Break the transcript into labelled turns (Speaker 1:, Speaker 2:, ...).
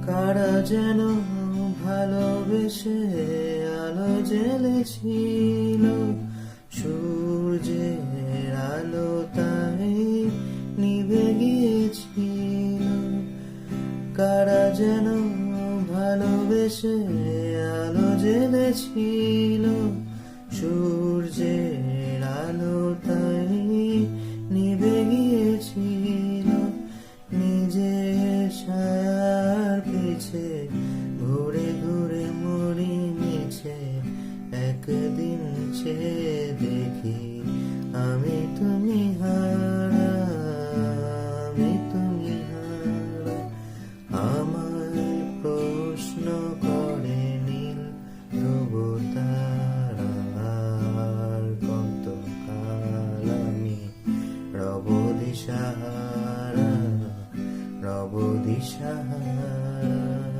Speaker 1: কারা যেন ভালোবেসে আলো জ্বেলেছিল, সূর্যের আলো তাই নিভে গিয়েছিল। কারা যেন ভালোবেসে আলো জ্বেলেছিল, সূর্যের আলো তাই নিভে গিয়েছিল। নিজের ছায়ার পিছে ঘুরে ঘুরে মরি মিছে, একদিন চেয়ে দেখি আমি তুমি হারা, আমি তুমি হারা। আমায় প্রশ্ন করে নীল ধ্রুব তারা, আর কতকাল আমি রব দিশাহারা, রব দিশাহারা।